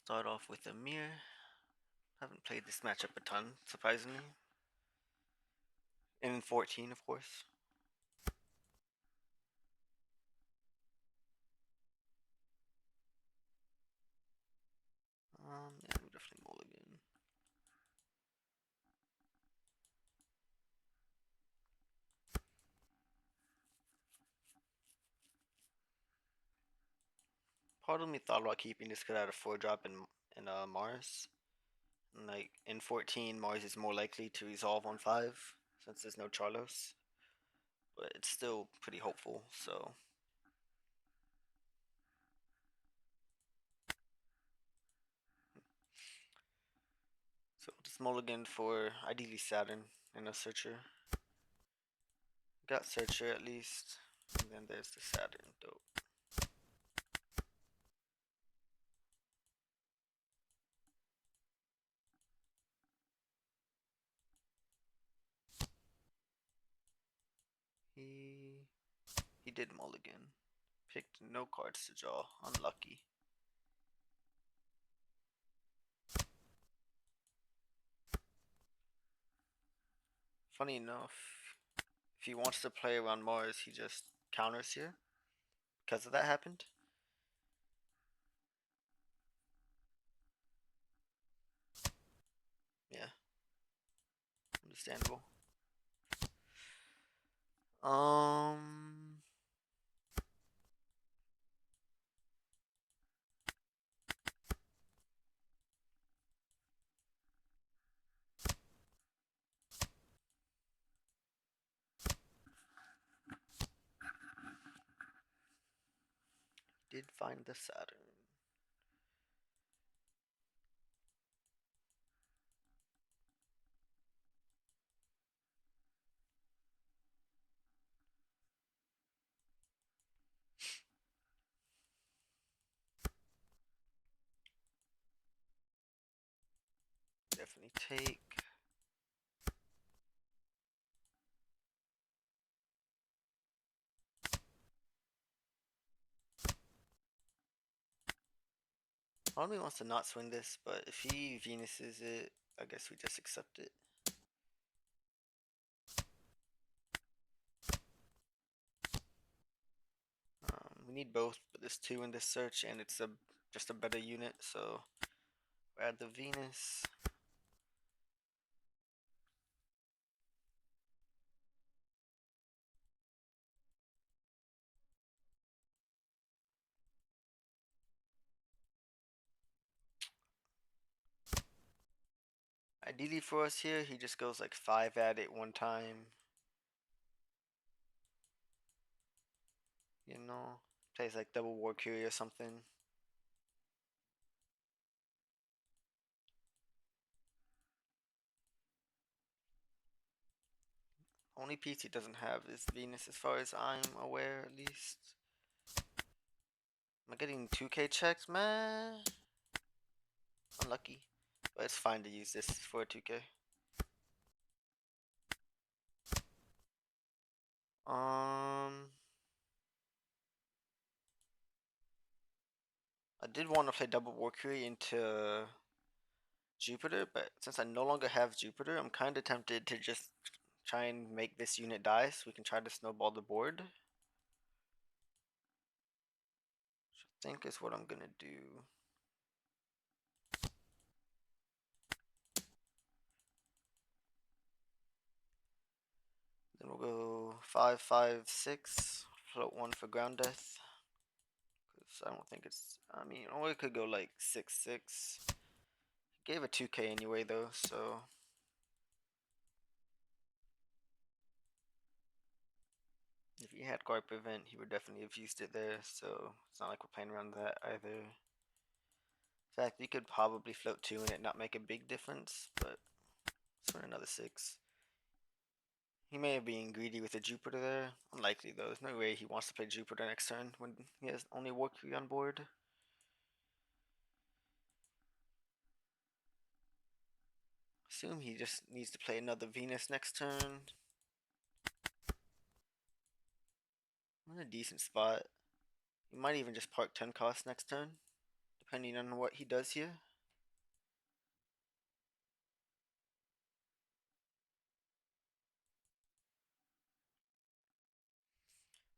Start off with Amir. Haven't played this matchup a ton, surprisingly. In 14, of course. Yeah, we'll definitely mulligan. Part of me thought about keeping this because I had a 4-drop in Mars. And like in 14, Mars is more likely to resolve on 5 since there's no Charlos. But it's still pretty hopeful, so just mulligan for ideally Saturn and a Searcher. Got Searcher at least. And then there's the Saturn, dope. He did mulligan. Picked no cards to draw. Unlucky. Funny enough, if he wants to play around Mars, he just counters here. Because of that happened. Yeah, understandable. Um, did find the Saturn. Definitely take. Part of me wants to not swing this, but if he Venuses it, I guess we just accept it. We need both, but there's 2 in this search, and it's just a better unit, so we'll add the Venus. Ideally for us here, he just goes like 5 at it one time. You know, plays like double War Curie or something. Only piece he doesn't have is Venus, as far as I'm aware, at least. Am I getting 2K checks, man? Unlucky, but it's fine to use this for a 2K. I did want to play double War Curie into Jupiter, but since I no longer have Jupiter, I'm kind of tempted to just try and make this unit die so we can try to snowball the board. Which I think is what I'm gonna do. Then we'll go 5-5-6, float 1 for ground death. Because I don't think it's. I mean, or it could go like 6-6. Gave a 2K anyway, though, so. If he had guard prevent, he would definitely have used it there, so it's not like we're playing around that either. In fact, we could probably float 2 and it not make a big difference, but let's run another 6. He may have been greedy with the Jupiter there. Unlikely though. There's no way he wants to play Jupiter next turn when he has only War Curie on board. Assume he just needs to play another Venus next turn. I'm in a decent spot. He might even just park 10 costs next turn, depending on what he does here.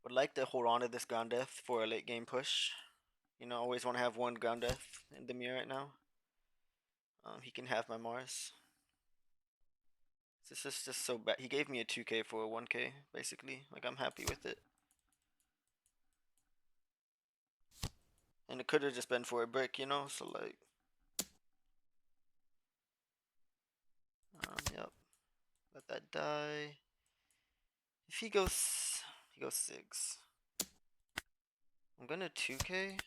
Would like to hold on to this ground death for a late game push. You know, always want to have one ground death in the mirror right now. He can have my Mars. This is just so bad. He gave me a 2k for a 1k, basically. Like, I'm happy with it. And it could have just been for a brick, you know? So, like... yep. Let that die. If he goes... He goes 6. I'm gonna 2k. I'm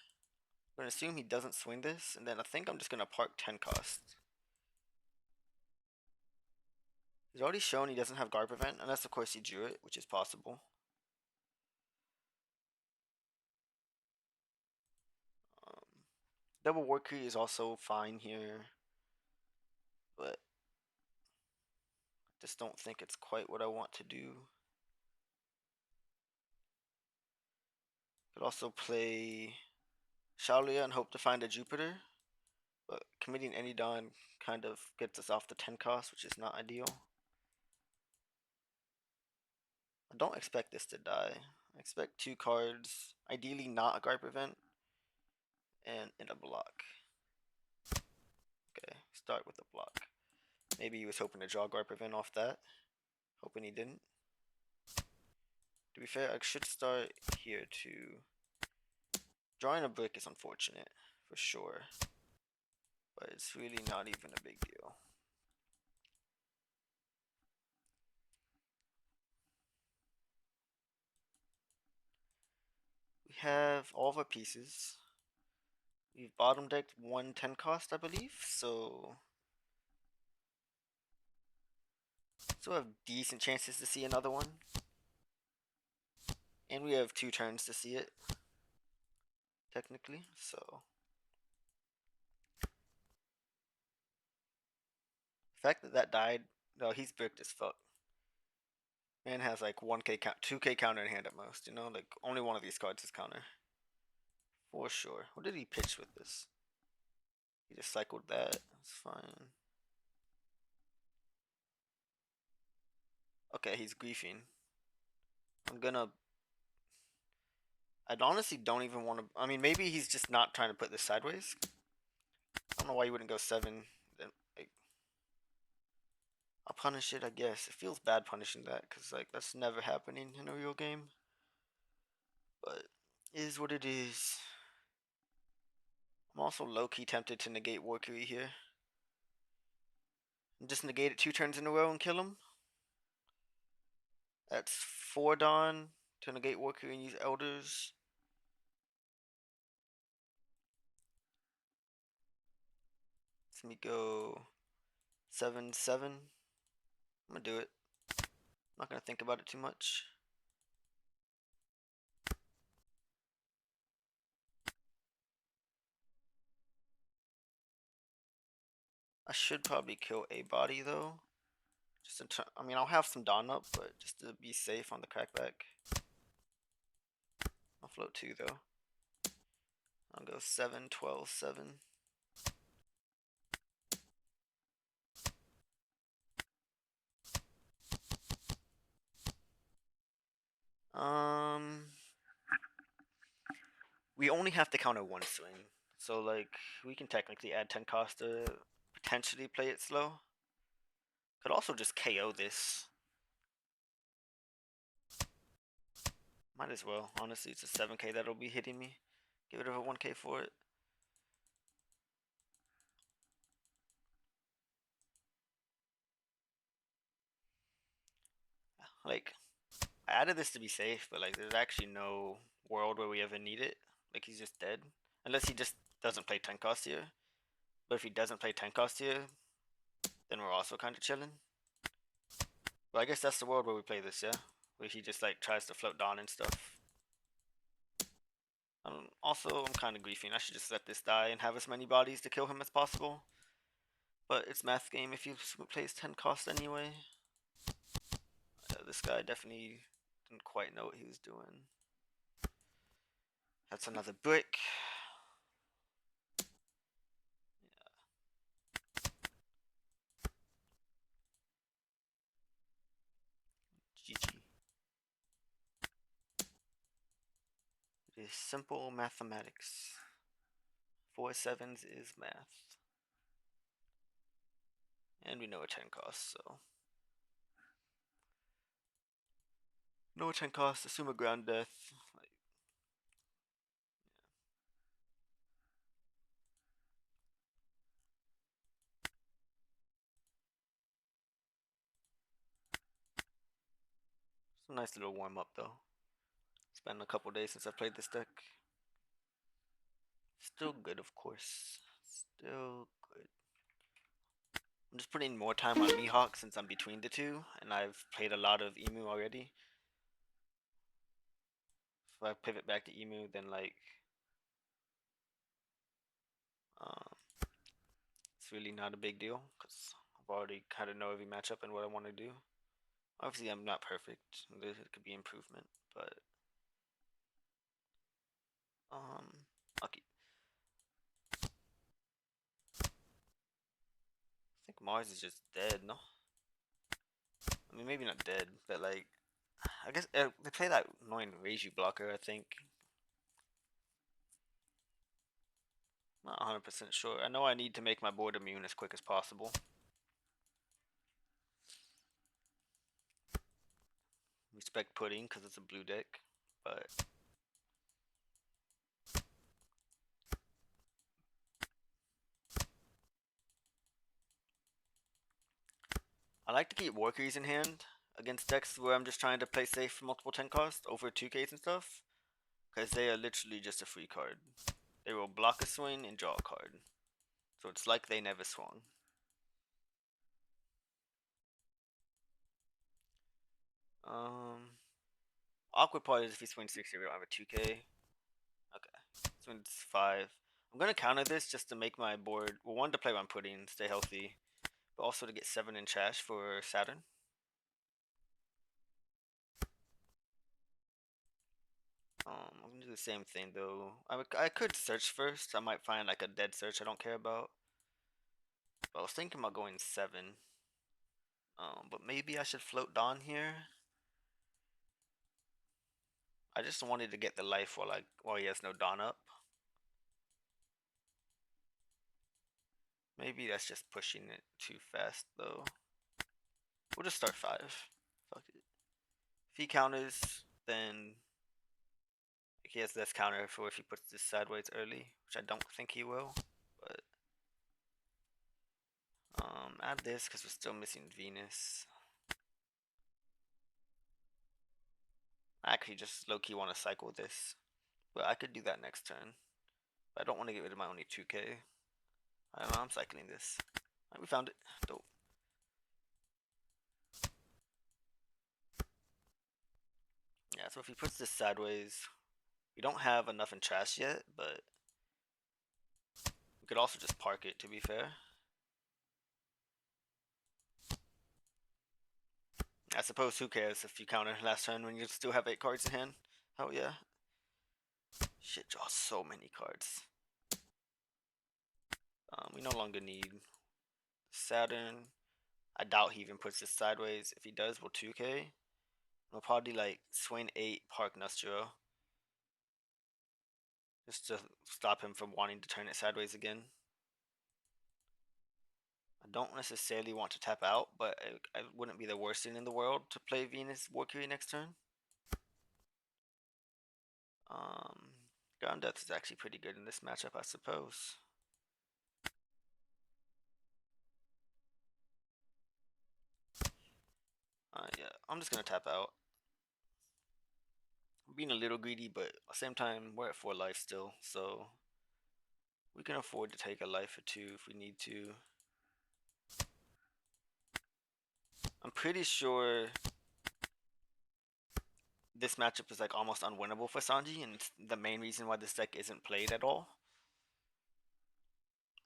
gonna assume he doesn't swing this. And then I think I'm just gonna park 10 cost. He's already shown he doesn't have guard prevent. Unless, of course, he drew it, which is possible. Double Worker is also fine here. But... just don't think it's quite what I want to do. Could also play Shaolia and hope to find a Jupiter, but committing any Dawn kind of gets us off the 10 cost, which is not ideal. I don't expect this to die. I expect 2 cards, ideally not a guard prevent, and in a block. Okay, start with a block. Maybe he was hoping to draw guard prevent off that. Hoping he didn't. To be fair, I should start here too. Drawing a brick is unfortunate, for sure. But it's really not even a big deal. We have all of our pieces. We've bottom decked 110 cost, I believe, so we have decent chances to see another one. And we have 2 turns to see it, technically, so. The fact that that died, no, he's bricked as fuck. Man has like 1k count, 2k counter in hand at most, you know? Like, only one of these cards is counter. For sure. What did he pitch with this? He just cycled that. That's fine. Okay, he's griefing. I honestly don't even want to. I mean, maybe he's just not trying to put this sideways. I don't know why you wouldn't go 7. Then, like, I'll punish it, I guess. It feels bad punishing that, because, like, that's never happening in a real game. But, it is what it is. I'm also low-key tempted to negate Warkery here. And just negate it 2 turns in a row and kill him. That's 4 Dawn to negate Warkery and use Elders. Let me go 7/7. I'm gonna do it. I'm not gonna think about it too much. I should probably kill a body though. Just I mean, I'll have some Dawn up, but just to be safe on the crackback. I'll float 2 though. I'll go 7, 12, 7. We only have to counter 1 swing. So, like, we can technically add 10 cost to potentially play it slow. Could also just KO this. Might as well. Honestly, it's a 7k that'll be hitting me. Give it a 1k for it. Like, I added this to be safe, but, like, there's actually no world where we ever need it. Like, he's just dead. Unless he just doesn't play 10 cost here. But if he doesn't play 10 cost here, then we're also kind of chilling. But I guess that's the world where we play this, yeah? Where he just, like, tries to float Dawn and stuff. Also, I'm kind of griefing. I should just let this die and have as many bodies to kill him as possible. But it's math game if he plays 10 cost anyway. This guy definitely didn't quite know what he was doing. That's another brick. It is simple mathematics. 4 sevens is math. And we know what 10 costs, so. Know what 10 costs, assume a ground death. Like, it's a nice little warm up though. It's been a couple days since I played this deck. Still good, of course. Still good. I'm just putting more time on Mihawk since I'm between the two, and I've played a lot of Emu already. If I pivot back to Emu, then like, um, it's really not a big deal because I've already kind of know every matchup and what I want to do. Obviously, I'm not perfect. There could be improvement, but um, okay. I think Mars is just dead, no? I mean, maybe not dead, but like, I guess they play that annoying Reiju blocker. I think. Not 100% sure. I know I need to make my board immune as quick as possible. Respect Pudding because it's a blue deck, but I like to keep Warkeys in hand against decks where I'm just trying to play safe for multiple 10 cost over 2Ks and stuff, because they are literally just a free card. They will block a swing and draw a card, so it's like they never swung. Awkward part is if he swings 6 here, we don't have a 2K. Okay, swings 5. I'm gonna counter this just to make my board, well, one to play on Pudding, stay healthy, but also to get 7 in trash for Saturn. I'm gonna do the same thing though. I could search first. I might find like a dead search I don't care about. But I was thinking about going 7. But maybe I should float Dawn here. I just wanted to get the life while he has no Dawn up. Maybe that's just pushing it too fast though. We'll just start 5. Fuck it. If he counters, then he has less counter for if he puts this sideways early, which I don't think he will. But add this because we're still missing Venus. I actually just low-key want to cycle this, but I could do that next turn. But I don't want to get rid of my only 2K. I don't know, I'm cycling this. Right, we found it. Dope. Yeah, so if he puts this sideways, we don't have enough in trash yet, but we could also just park it, to be fair. I suppose who cares if you counter last turn when you still have 8 cards in hand? Oh yeah. Shit draws so many cards. We no longer need Saturn. I doubt he even puts this sideways. If he does, we'll 2K. We'll probably like swing 8, park Nostro. Just to stop him from wanting to turn it sideways again. I don't necessarily want to tap out, but it wouldn't be the worst thing in the world to play Venus Valkyrie next turn. Ground Death is actually pretty good in this matchup, I suppose. Yeah, I'm just gonna tap out. I'm being a little greedy, but at the same time, we're at 4 life still, so we can afford to take a life or 2 if we need to. I'm pretty sure this matchup is like almost unwinnable for Sanji, and it's the main reason why this deck isn't played at all.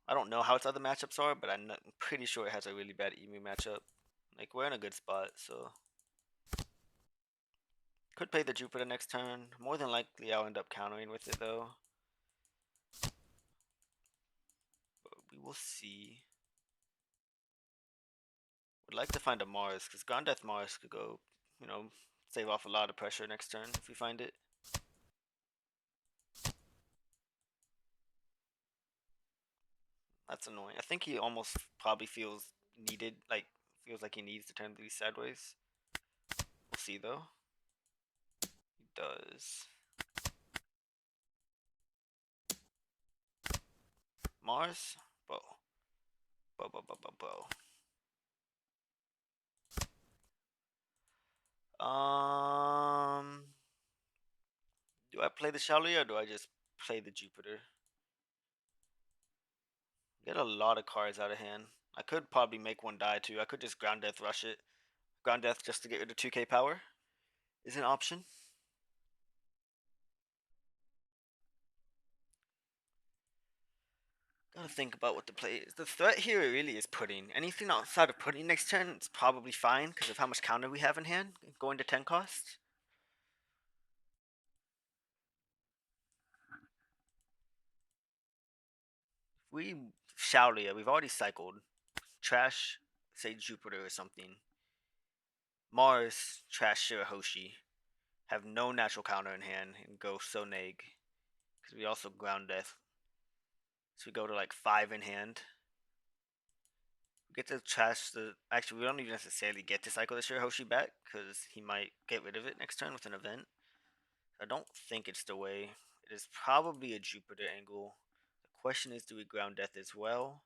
I don't know how its other matchups are, but I'm pretty sure it has a really bad Emu matchup. Like, we're in a good spot, so. Could play the Jupiter next turn. More than likely, I'll end up countering with it, though. But we will see. Would like to find a Mars, because Ground Death Mars could go, save off a lot of pressure next turn if we find it. That's annoying. I think he almost probably feels needed, like feels like he needs to turn these sideways. We'll see though. He does. Mars, bow, bow, bow, bow, bow, bow. Do I play the Shaolin or do I just play the Jupiter? Get a lot of cards out of hand. I could probably make one die too. I could just ground death rush it. Ground death just to get rid of 2k power is an option. Gotta think about what the play is. The threat here really is pudding. Anything outside of pudding next turn is probably fine because of how much counter we have in hand. Going to 10 cost. We Shaolia, we've already cycled. Trash, say Jupiter or something. Mars, trash Shirahoshi. Have no natural counter in hand and go Soneg. Because we also ground death. So we go to like 5 in hand. We get to trash the. Actually, we don't even necessarily get to cycle the Shirahoshi back because he might get rid of it next turn with an event. I don't think it's the way. It is probably a Jupiter angle. The question is, do we ground death as well?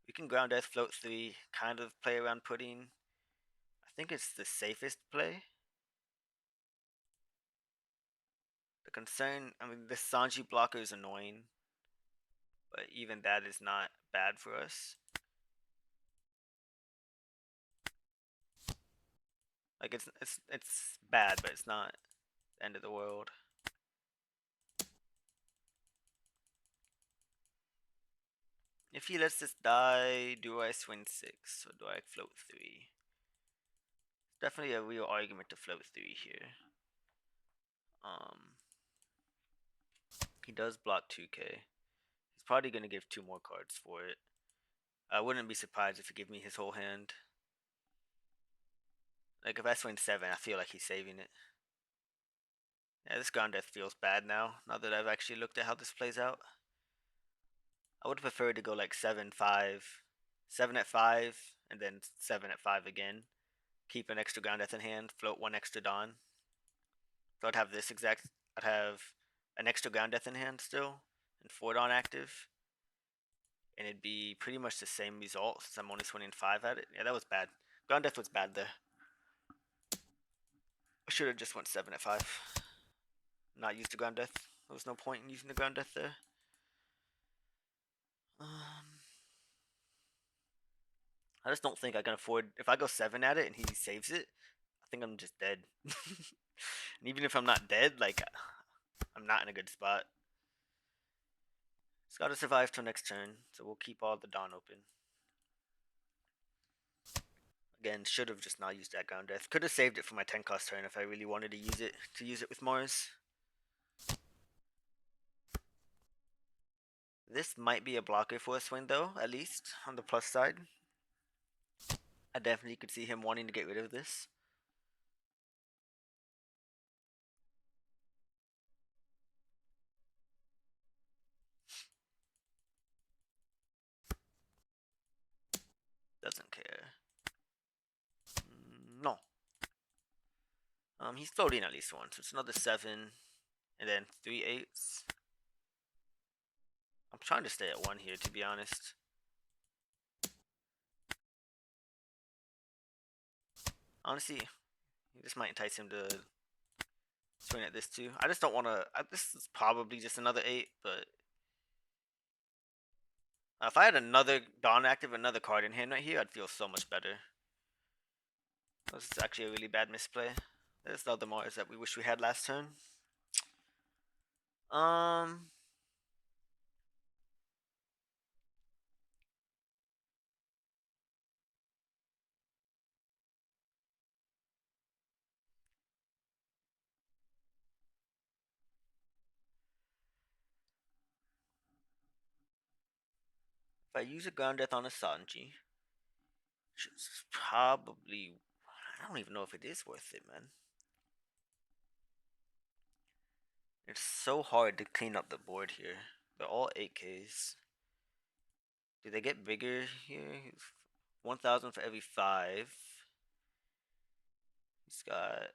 We can ground death, float 3, kind of play around pudding. I think it's the safest play. The concern, I mean, this Sanji blocker is annoying, but even that is not bad for us. Like it's bad, but it's not the end of the world. If he lets this die, do I swing 6 or do I float 3? Definitely a real argument to float 3 here. He does block 2k. He's probably gonna give 2 more cards for it. I wouldn't be surprised if he gave me his whole hand. Like if I swing 7, I feel like he's saving it. Yeah, this ground death feels bad now that I've actually looked at how this plays out. I would have preferred to go like 7, 5, 7 at 5, and then 7 at 5 again. Keep an extra ground death in hand, float 1 extra Dawn. So I'd have this exact. I'd have an extra ground death in hand still, and 4 Dawn active. And it'd be pretty much the same result since I'm only swinging 5 at it. Yeah, that was bad. Ground death was bad there. I should have just went 7 at 5. Not used the ground death. There was no point in using the ground death there. I just don't think I can afford. If I go 7 at it and he saves it, I think I'm just dead. And even if I'm not dead, like I'm not in a good spot. It's got to survive till next turn, so we'll keep all the Dawn open. Again, should have just not used that ground death. Could have saved it for my 10 cost turn if I really wanted to use it with Mars. This might be a blocker for a swing though, at least on the plus side. I definitely could see him wanting to get rid of this. Doesn't care. No. He's floating at least once. So it's another 7, and then 3 8s. I'm trying to stay at 1 here, to be honest. Honestly, this might entice him to swing at this too. I just don't want to. This is probably just another 8, but if I had another Dawn active, another card in hand right here, I'd feel so much better. This is actually a really bad misplay. There's the other Mars that we wish we had last turn. If I use a ground death on a Sanji, it's probably. I don't even know if it is worth it, man. It's so hard to clean up the board here. They're all 8Ks. Do they get bigger here? 1,000 for every 5. He's got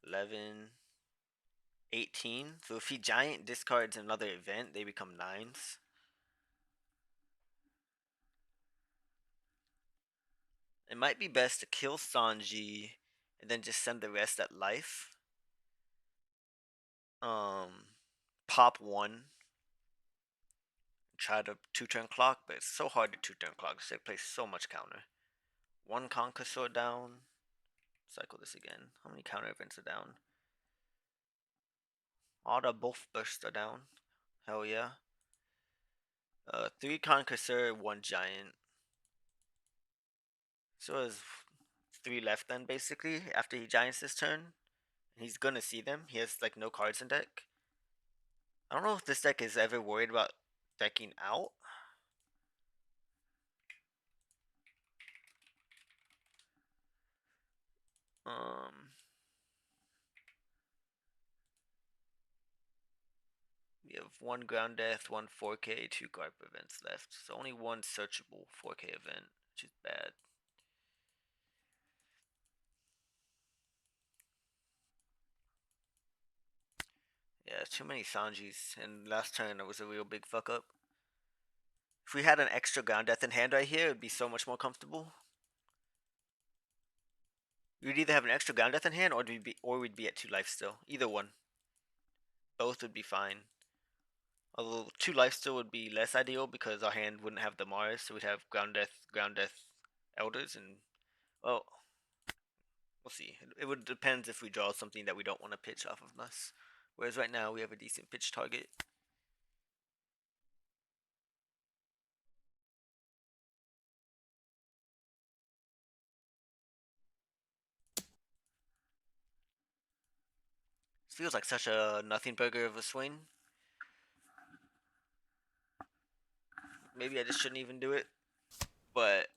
11, 18. So if he giant discards another event, they become 9s. It might be best to kill Sanji and then just send the rest at life. Um, Pop 1. Try to 2-turn clock, but it's so hard to 2-turn clock because they play so much counter. One Conqueror down. Cycle this again. How many counter events are down? All the both bursts are down. Hell yeah. 3 Conqueror, 1 Giant. So there's 3 left then, basically, after he Giants this turn. He's gonna see them. He has, like, no cards in deck. I don't know if this deck is ever worried about decking out. Um, we have 1 Ground Death, 1 4K, 2 Garp events left. So only 1 searchable 4K event, which is bad. Yeah, too many Sanjis, and last turn it was a real big fuck up. If we had an extra Ground Death in hand right here, it'd be so much more comfortable. We'd either have an extra Ground Death in hand, or we'd be at 2 life still. Either one. Both would be fine. Although 2 life still would be less ideal because our hand wouldn't have the Mars, so we'd have Ground Death, Elders, and well, we'll see. It would depend if we draw something that we don't want to pitch off of us. Whereas right now we have a decent pitch target. This feels like such a nothing burger of a swing. Maybe I just shouldn't even do it, but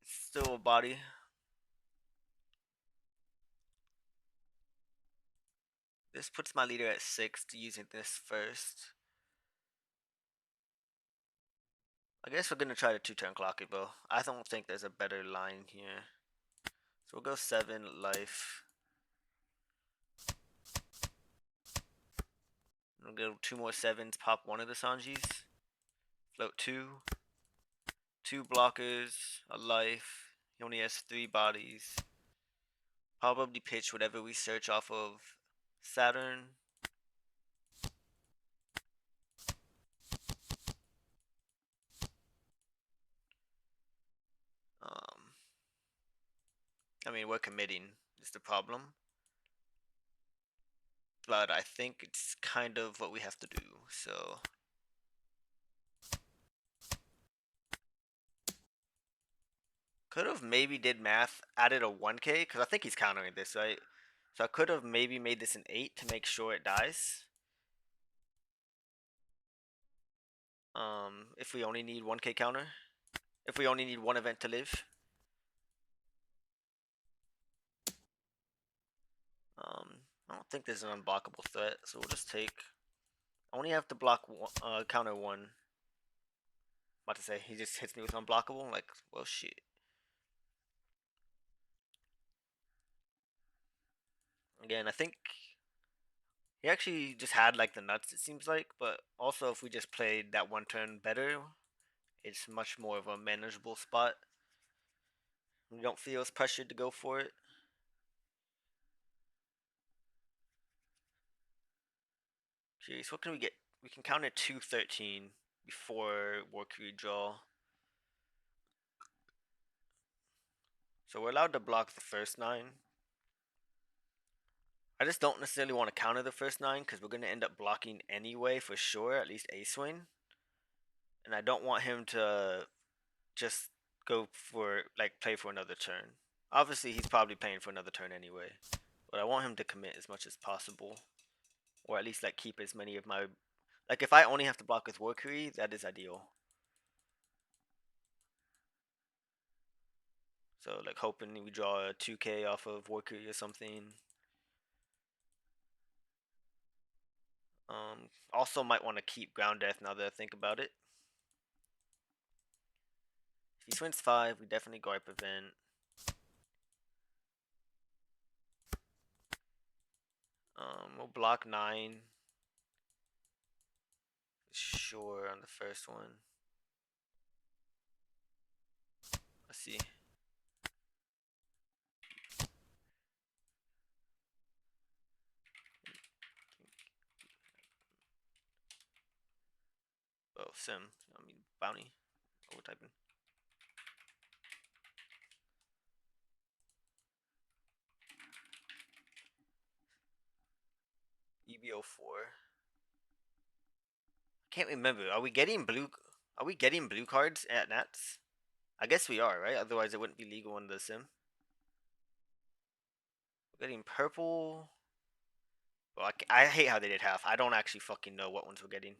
it's still a body. This puts my leader at 6 using this first. I guess we're gonna try to 2-turn clock it though. I don't think there's a better line here. So we'll go 7 life. We'll go 2 more 7s, pop 1 of the Sanjis. Float 2. 2 blockers, a life. He only has 3 bodies. Probably pitch whatever we search off of Saturn. Um, I mean, we're committing is the problem. But I think it's kind of what we have to do, so. Could have maybe did math, added a 1K, because I think he's countering this, right? So I could have maybe made this an 8 to make sure it dies. If we only need 1K counter. If we only need 1 event to live. I don't think there's an unblockable threat, so we'll just take. I only have to block counter 1. About to say, he just hits me with unblockable. Like, well, shit. Again, I think he actually just had like the nuts, it seems like. But also, if we just played that 1 turn better, it's much more of a manageable spot. We don't feel as pressured to go for it. Jeez, what can we get? We can counter 213 before Warcry draw. So we're allowed to block the first 9. I just don't necessarily want to counter the first 9 because we're going to end up blocking anyway for sure, at least a swing. And I don't want him to just go for, like, play for another turn. Obviously, he's probably playing for another turn anyway. But I want him to commit as much as possible. Or at least, like, keep as many of my. Like, if I only have to block with Warcry, that is ideal. So, like, hoping we draw a 2K off of Warcry or something. Also might want to keep ground death now that I think about it. If he swings 5, we definitely guard prevent. We'll block 9. Sure, on the first one. Let's see. Oh, sim. I mean, bounty. Overtyping. EBO4. Can't remember. Are we getting blue? Are we getting blue cards at Nats? I guess we are, right? Otherwise, it wouldn't be legal in the sim. We're getting purple. Well, I hate how they did half. I don't actually fucking know what ones we're getting.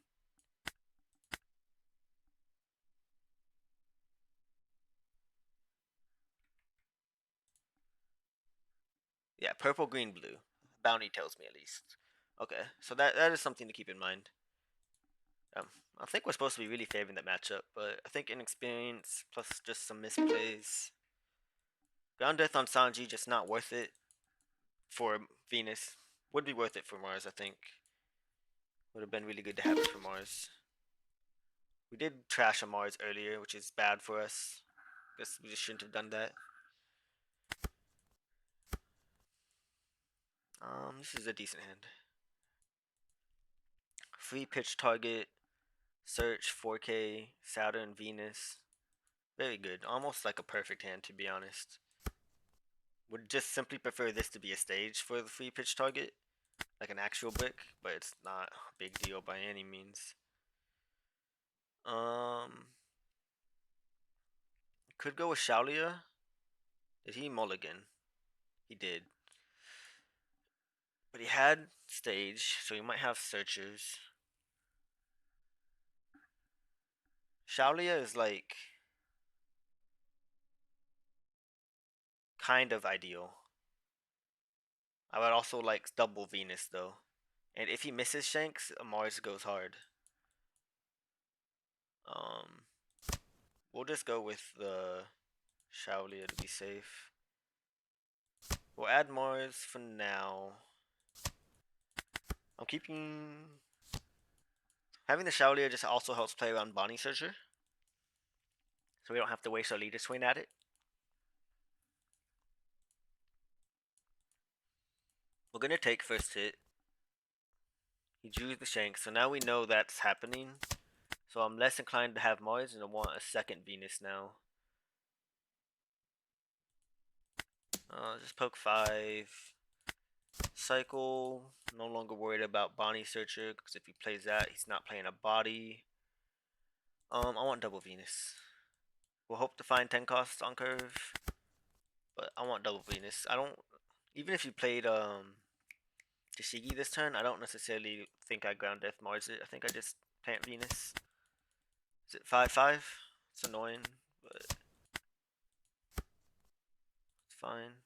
Yeah, purple, green, blue. Bounty tells me at least. Okay, so that is something to keep in mind. I think we're supposed to be really favoring that matchup, but I think inexperience plus just some misplays. Ground Death on Sanji just not worth it for Venus. Would be worth it for Mars, I think. Would have been really good to have it for Mars. We did trash a Mars earlier, which is bad for us. Guess we just shouldn't have done that. This is a decent hand. Free pitch target, search 4K, Saturn, Venus. Very good. Almost like a perfect hand, to be honest. Would just simply prefer this to be a stage for the free pitch target, like an actual brick, but it's not a big deal by any means. Could go with Shaolia. Did he mulligan? He did. But he had stage, so he might have searchers. Shaolia is like kind of ideal. I would also like double Venus though. And if he misses Shanks, Mars goes hard. Um, we'll just go with the Shaolia to be safe. We'll add Mars for now. I'm keeping... Having the Shaolia just also helps play around Bonnie Searcher. So we don't have to waste our leader swing at it. We're going to take first hit. He drew the Shank, so now we know that's happening. So I'm less inclined to have Mars and I want a second Venus now. Just poke 5. Cycle. No longer worried about Bonnie Searcher, because if he plays that, he's not playing a body. I want double Venus. We'll hope to find 10 costs on curve. But I want double Venus. I don't... Even if you played Tashigi this turn, I don't necessarily think I ground death Mars it. I think I just plant Venus. Is it 5/5? It's annoying, but it's fine.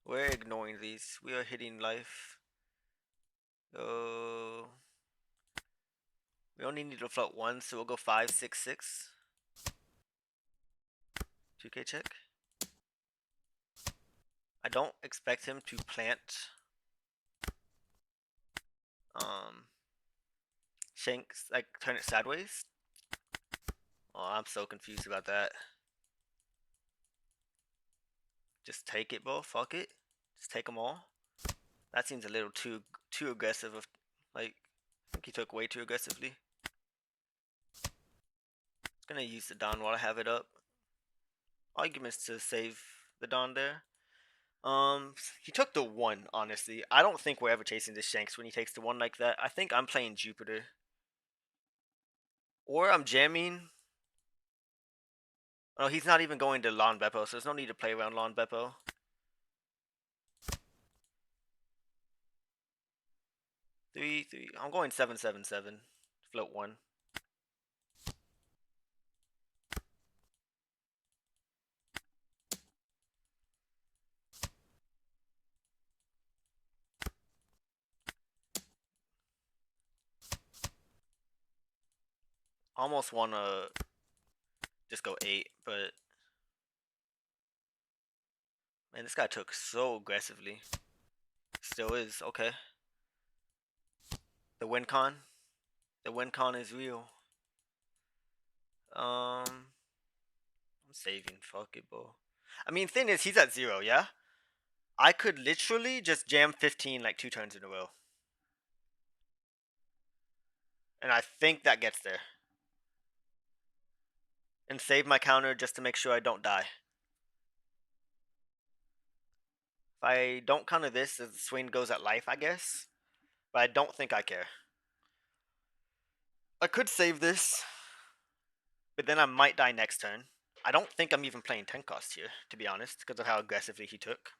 We're ignoring these. We are hitting life. Oh, we only need to float one, so we'll go 5/6/6. 2K check. I don't expect him to plant Shanks, like turn it sideways. Oh, I'm so confused about that. Just take it, bro. Fuck it. Just take them all. That seems a little too aggressive. Of, like, I think he took way too aggressively. Gonna use the Dawn while I have it up. Arguments to save the Dawn there. He took the 1, honestly. I don't think we're ever chasing this Shanks when he takes the 1 like that. I think I'm playing Jupiter. Or I'm jamming. Oh, he's not even going to Lon Beppo, so there's no need to play around Lon Beppo. 3/3. I'm going 7/7/7. Float 1. Almost want to just go 8, but man, this guy took so aggressively. Still is. Okay. The win con. The win con is real. I'm saving. Fuck it, bro. I mean, thing is, he's at 0, yeah? I could literally just jam 15 like 2 turns in a row. And I think that gets there. And save my counter just to make sure I don't die. If I don't counter this, the swing goes at life, I guess. But I don't think I care. I could save this, but then I might die next turn. I don't think I'm even playing 10 cost here, to be honest, because of how aggressively he took.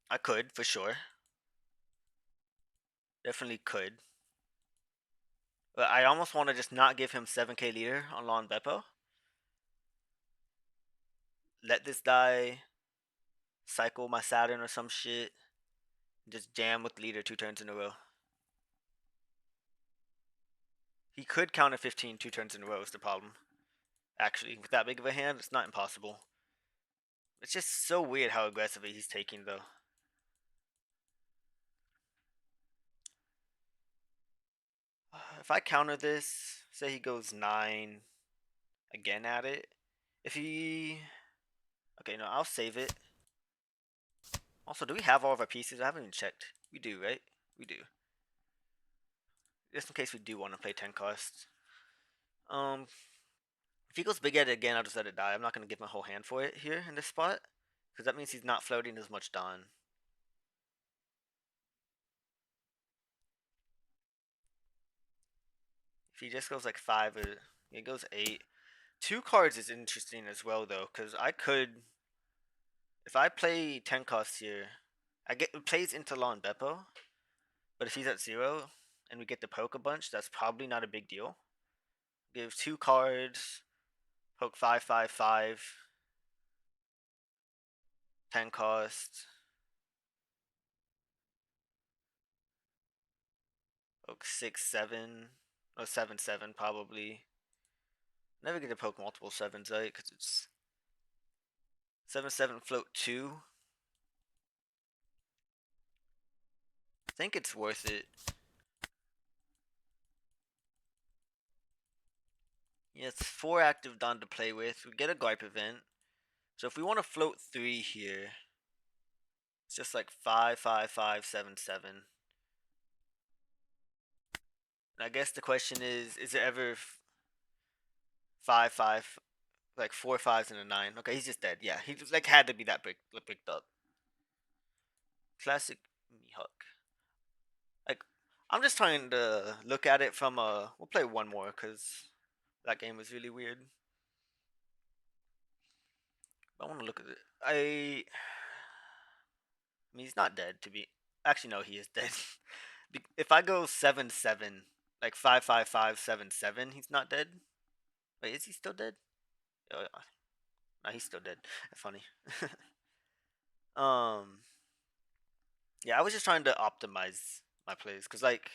I could, for sure. Definitely could. But I almost want to just not give him 7k leader on Lawn Beppo. Let this die, cycle my Saturn or some shit, just jam with leader 2 turns in a row. He could counter 15 2 turns in a row is the problem. Actually, with that big of a hand, it's not impossible. It's just so weird how aggressively he's taking, though. If I counter this, say he goes 9 again at it. If he... Okay, no, I'll save it. Also, do we have all of our pieces? I haven't even checked. We do, right? We do. Just in case we do want to play 10 costs. If he goes big at it again, I'll just let it die. I'm not going to give him a whole hand for it here in this spot. Because that means he's not floating as much Dawn. If he just goes like 5 or... He goes 8. 2 cards is interesting as well, though. Because I could... If I play 10 costs here... It plays into Lawn Beppo. But if he's at 0 and we get to poke a bunch, that's probably not a big deal. Give 2 cards, poke 5/5/5, 10 cost, poke 6/7, or 7/7 probably. Never get to poke multiple 7s, right? Because it's 7/7 float 2. I think it's worth it. Yeah, it's 4 active Dawn to play with. We get a gripe event. So if we want to float 3 here, it's just like 5/5/5/7/7. I guess the question is it ever 5/5, like 4 5s and a 9? Okay, he's just dead. Yeah, he just like had to be that picked up. Classic Mihawk. Like, I'm just trying to look at it from a. We'll play one more because that game was really weird. I want to look at it. I mean, he's not dead to be. Actually, no, he is dead. If I go 7/7, like 5/5/5/7/7, he's not dead. Wait, is he still dead? Oh, no, he's still dead. That's funny. um, yeah, I was just trying to optimize my plays because like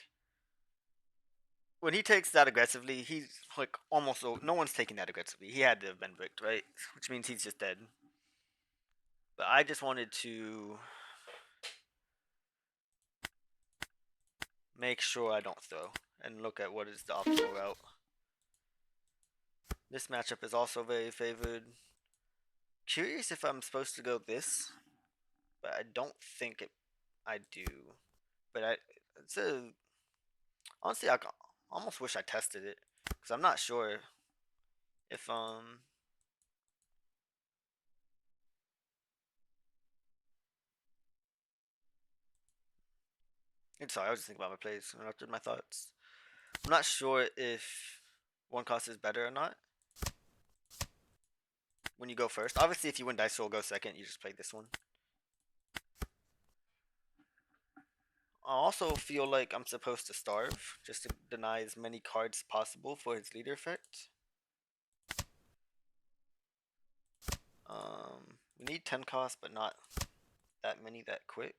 when he takes that aggressively, he's like almost no one's taking that aggressively. He had to have been bricked, right? Which means he's just dead. But I just wanted to make sure I don't throw and look at what is the optimal route. This matchup is also very favored. Curious if I'm supposed to go this, but I don't think I do. But it's a honestly I almost wish I tested it because I'm not sure if it's sorry I was just thinking about my plays and after my thoughts. I'm not sure if one cost is better or not when you go first. Obviously, if you win dice roll, go second. You just play this one. I also feel like I'm supposed to starve just to deny as many cards possible for his leader effect. We need 10 costs, but not that many that quick.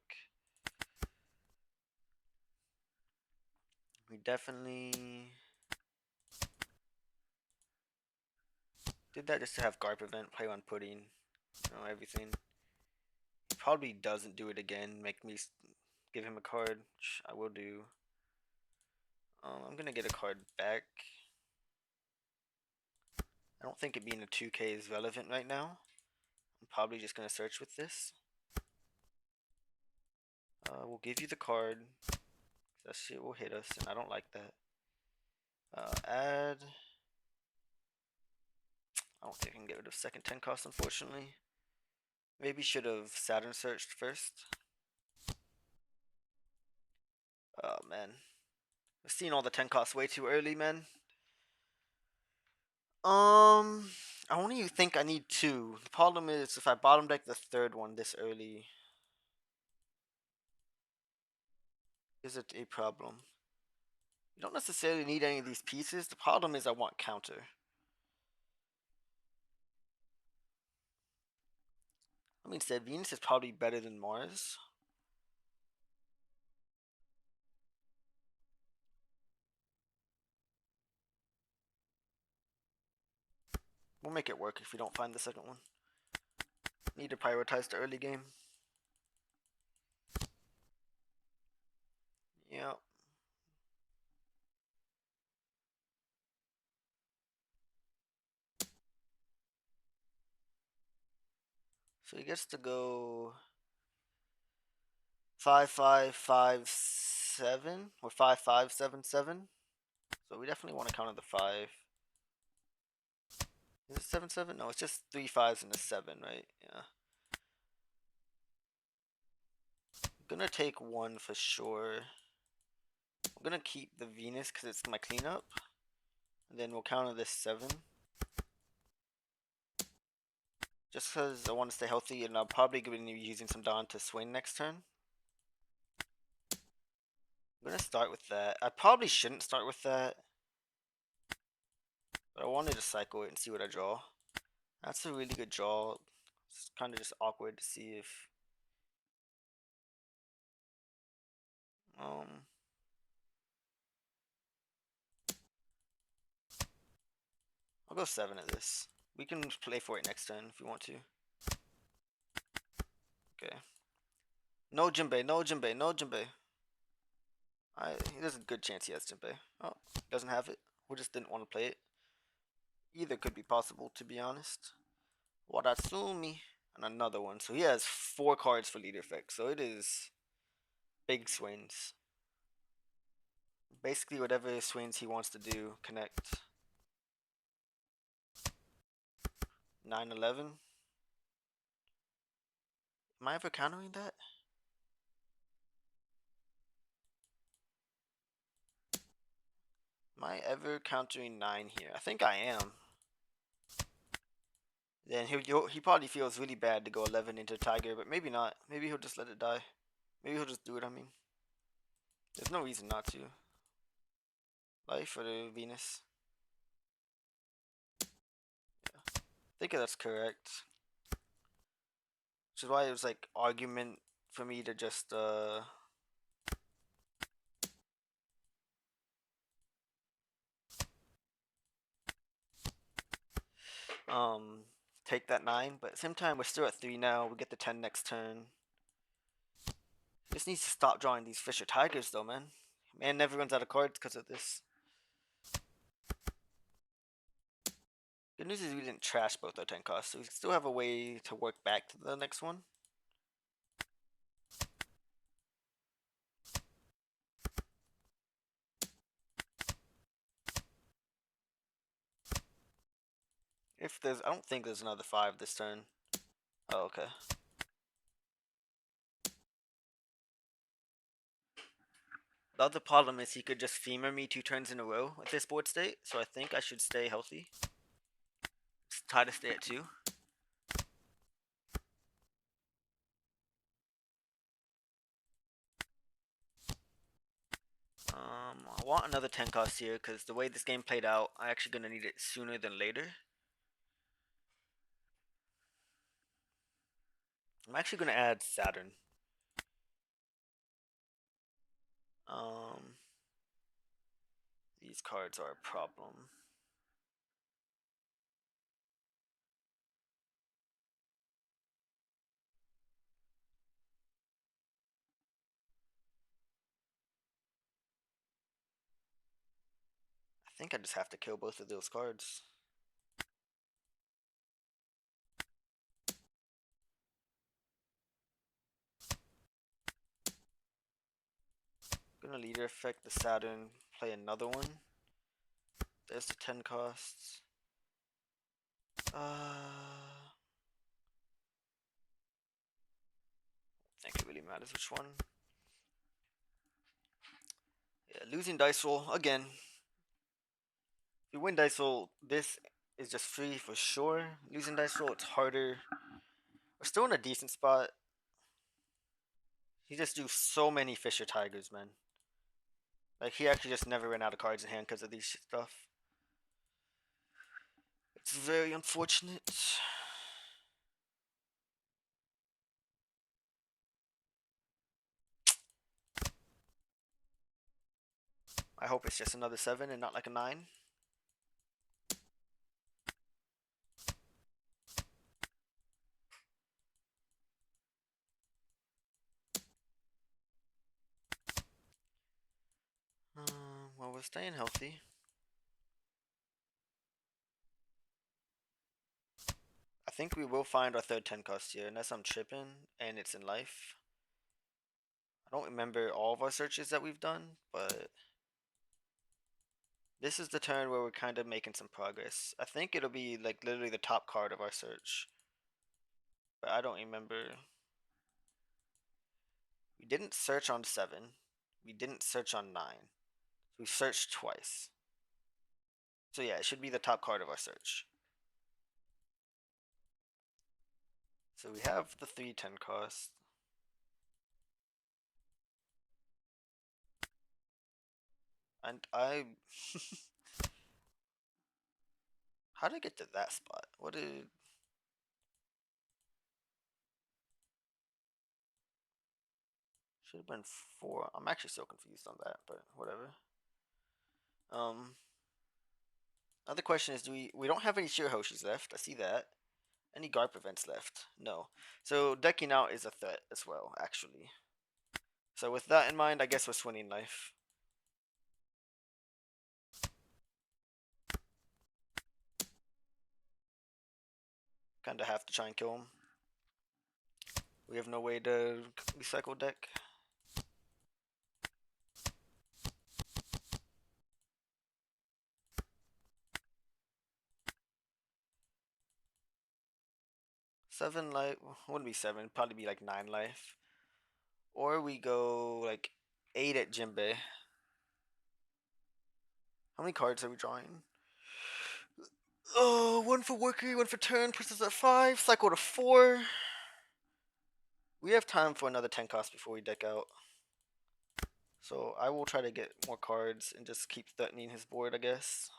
We definitely Did that just to have guard prevent, play on pudding, everything. He probably doesn't do it again. Make me give him a card, which I will do. I'm gonna get a card back. I don't think it being a 2K is relevant right now. I'm probably just gonna search with this. We'll give you the card. That shit will hit us, and I don't like that. Add. I don't think I can get rid of second 10 cost, unfortunately. Maybe should have Saturn searched first. Oh man, I've seen all the 10 costs way too early, man. I only think I need two. The problem is if I bottom deck the third one this early, is it a problem? You don't necessarily need any of these pieces. The problem is I want counter. I mean, said Venus is probably better than Mars. We'll make it work if we don't find the second one. Need to prioritize the early game. Yeah. So he gets to go 5-5-5-7 or 5-5-7-7. So we definitely want to counter the 5. Is it 7-7? No, it's just 3 5s and a 7, right? Yeah. I'm gonna take one for sure. I'm gonna keep the Venus because it's my cleanup. And then we'll counter this 7. Just because I want to stay healthy, and I'm probably going to be using some Dawn to swing next turn. I'm going to start with that. I probably shouldn't start with that. But I wanted to cycle it and see what I draw. That's a really good draw. It's kind of just awkward to see if... I'll go 7 at this. We can play for it next turn if you want to. Okay. No Jinbe, no Jinbe, no Jinbe. There's a good chance he has Jinbe. Oh, doesn't have it. We just didn't want to play it. Either could be possible, to be honest. Wadatsumi. And another one. So he has 4 cards for leader effect. So it is big swings. Basically, whatever swings he wants to do, connect. 9-11. Am I ever countering that? Am I ever countering 9 here? I think I am. Then he probably feels really bad to go 11 into Tiger, but maybe not. Maybe he'll just let it die. Maybe he'll just do it, I mean. There's no reason not to. Life or the Venus? Yeah. I think that's correct. Which is why it was like argument for me to just take that 9, but at the same time we're still at 3 now. We get the 10 next turn. Just needs to stop drawing these Fisher Tigers though, man. Man never runs out of cards because of this. Good news is we didn't trash both our 10 costs, so we still have a way to work back to the next one. If there's, I don't think there's another 5 this turn. Oh, okay. The other problem is he could just femur me 2 turns in a row at this board state, so I think I should stay healthy. Try to stay at 2. I want another 10 cost here because the way this game played out, I'm actually going to need it sooner than later. I'm actually going to add Saturn. These cards are a problem. think I just have to kill both of those cards. Gonna leader effect the Saturn, play another one. There's the 10 costs. I think it really matters which one. Yeah, losing dice roll again. If you win dice roll, this is just free for sure. Losing dice roll, it's harder. We're still in a decent spot. He just do so many Fisher Tigers, man. Like he actually just never ran out of cards in hand because of these stuff. It's very unfortunate. I hope it's just another 7 and not like a 9. Well, we're staying healthy. I think we will find our third 10 cost here, unless I'm tripping and it's in life. I don't remember all of our searches that we've done, but this is the turn where we're kind of making some progress. I think it'll be like literally the top card of our search, but I don't remember. We didn't search on 7. We didn't search on 9. We searched twice. So yeah, it should be the top card of our search. So we have the 3/10 cost. And I how did I get to that spot? What did should have been 4. I'm actually so confused on that, but whatever. Um Other question is, we don't have any Shirahoshis left. I see that. Any Garp events left? No. So decking out is a threat as well, actually. So with that in mind, I guess we're swinging life. Kinda have to try and kill him. We have no way to recycle deck. Seven life wouldn't be 7, probably be like 9 life. Or we go like 8 at Jinbe. How many cards are we drawing? Oh, one for worker, one for turn, puts us at 5, cycle to 4. We have time for another 10 cost before we deck out. So I will try to get more cards and just keep threatening his board, I guess.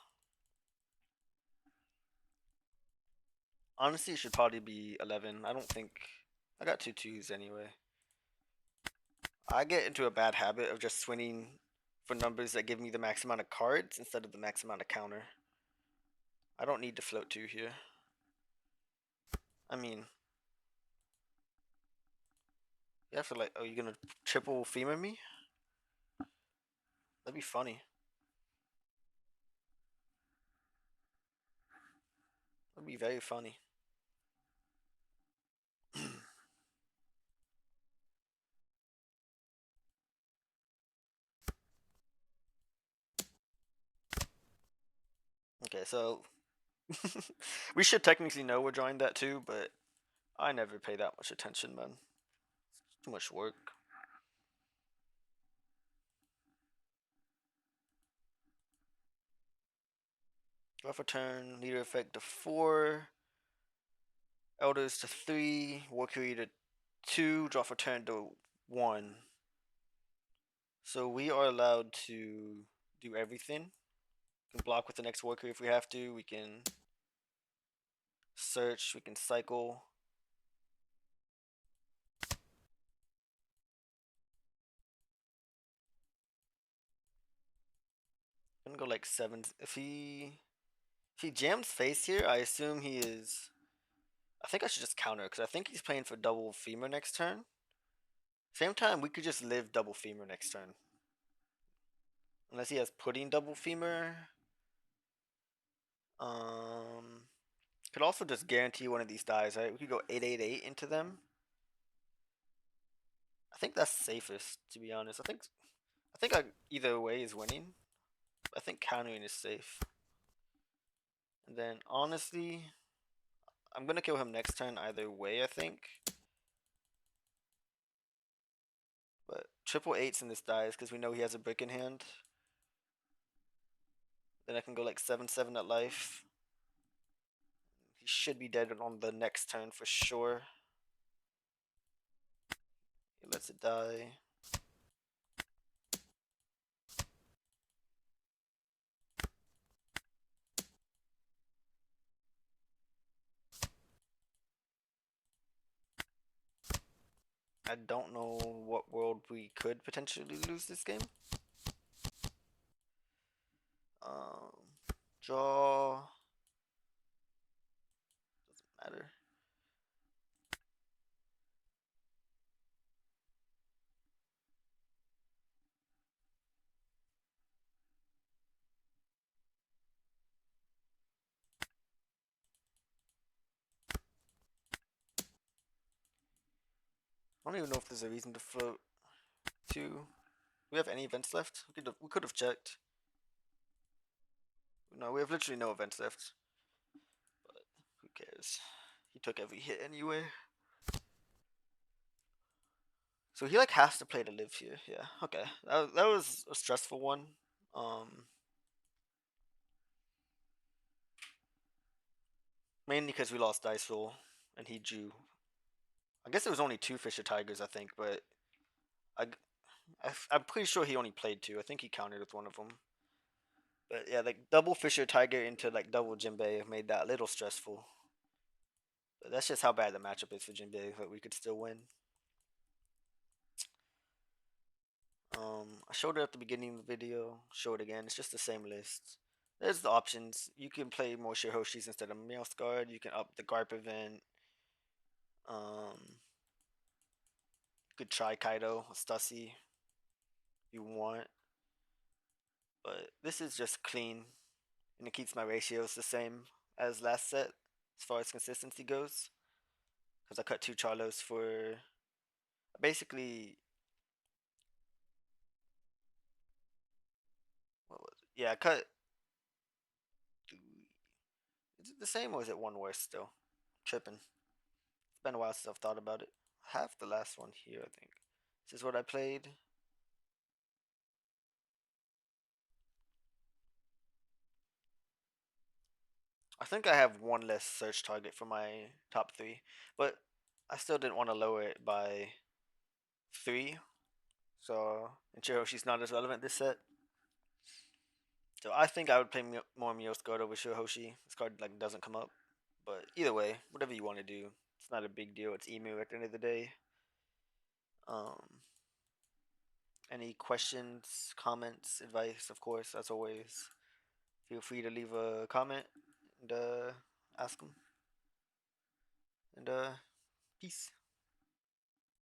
Honestly, it should probably be 11. I don't think... I got 2 2s anyway. I get into a bad habit of just swinging for numbers that give me the max amount of cards instead of the max amount of counter. I don't need to float 2 here. I mean... You have to like... Oh, you're gonna triple femur me? That'd be funny. That'd be very funny. Okay, so... we should technically know we're drawing that too, but I never pay that much attention, man. It's too much work. Draw for turn, leader effect to 4, elders to 3, warrior to 2, draw for turn to 1. So we are allowed to do everything. We can block with the next warrior if we have to. We can search, we can cycle. I'm gonna go like 7. If he jams face here, I assume he is... I think I should just counter because I think he's playing for double femur next turn. Same time, we could just live double femur next turn. Unless he has pudding double femur. Um, could also just guarantee one of these dies, right? We could go 888 into them. I think that's safest, to be honest. I think either way is winning. I think countering is safe. And then honestly, I'm gonna kill him next turn either way, I think. But triple eights in this dies because we know he has a brick in hand. Then I can go like 7-7 at life. He should be dead on the next turn for sure. He lets it die. I don't know what world we could potentially lose this game. Um, draw. Doesn't matter. I don't even know if there's a reason to float two. Do we have any events left? We could have checked. No, we have literally no events left. But who cares? He took every hit anyway. So he like has to play to live here. Yeah. Okay. That was a stressful one. Um, Mainly because we lost dice roll and he drew. I guess it was only two Fisher Tigers, I think, but I, I'm pretty sure he only played two. I think he counted with one of them. But yeah, like double Fisher Tiger into like double Jinbe made that a little stressful. But that's just how bad the matchup is for Jinbe, but we could still win. I showed it at the beginning of the video. Show it again. It's just the same list. There's the options. You can play more Shiroshis instead of Meowth Guard. You can up the Garp event. You could try Kaido, Stussy, if you want. But this is just clean, and it keeps my ratios the same as last set as far as consistency goes. Because I cut two Charlos for basically, what was it? Yeah, I cut. Is it the same or is it one worse still? Tripping. It's been a while since I've thought about it. I have the last one here, I think. This is what I played. I think I have one less search target for my top three, but I still didn't want to lower it by three. So, and Chiroshi's not as relevant this set. So I think I would play more Meowth Guard over Shirahoshi. This card like doesn't come up, but either way, whatever you want to do, it's not a big deal. It's Emu at the end of the day. Um, any questions, comments, advice, of course, as always, feel free to leave a comment and ask them. And peace.